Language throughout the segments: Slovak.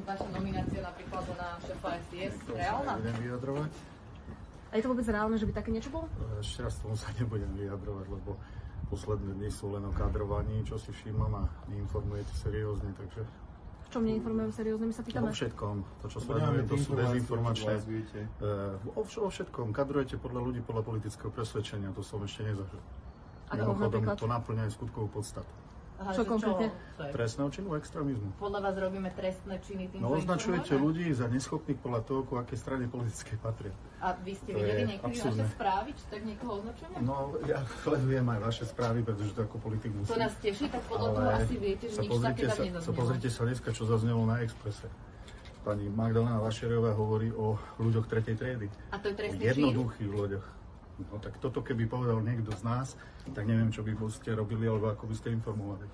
vaša nominácia napríklad na šéfa SIS reálna? Nebudem vyjadrovať. A je to vôbec reálne, že by také niečo bolo? Ešte raz tomu sa nebudem vyjadrovať, lebo posledné dni sú len o kadrovaní, čo si všímam a neinformujete seriózne, takže... V čom neinformujem seriózne, my sa pýtame? O všetkom. To, čo sledujeme, to sú dezinformačné. O všetkom. Kadrujete podľa ľudí, podľa politického presvedčenia. To som ešte nezažil. Mimochodom, to naplňa aj skutkovú podstatu. Aha, čo konkrétne? Trestného činu extrémizmu. Podľa vás robíme trestné činy týmto označujete ľudí za neschopných podľa toho, ku akej strane politickej patria. A vy ste videli niekedy naše správy, či tak niekoho označujeme? No, ja sledujem aj vaše správy, pretože to ako politik musím. To nás teší, tak podľa toho asi viete, že nič také tam nezaznelo. Pozrite sa dneska, čo zaznelo na Expresse. Pani Magdalena Vašerová hovorí o ľuďoch tretej triedy. A to je trestný čin? Jednoduchých ľuďoch. No tak toto keby povedal niekto z nás, tak neviem, čo by ste robili, alebo ako by ste informovali.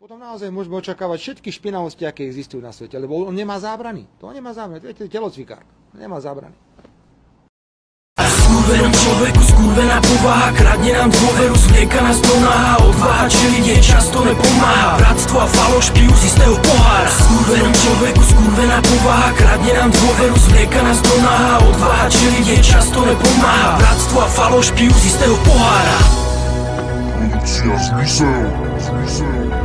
Potom naozaj môžeme očakávať všetky špinavosti, aké existujú na svete, lebo on nemá zábrany. To nemá zábrany, to je telocvikár, nemá zábrany. Skurvenom človeku skurvená povaha, kradne nám dôveru, zvlieka nás do náha, odvaha čeliť jej často nepomáha, bratstvo a faloš pijú z istého pohára. Skurvenom človeku skurvená povaha, kradne nám dôveru, zvlieka nás do náha, odvaha čeliť jej často nepomáha, bratstvo a faloš pijú z istého pohára. Produkcia Zmysel.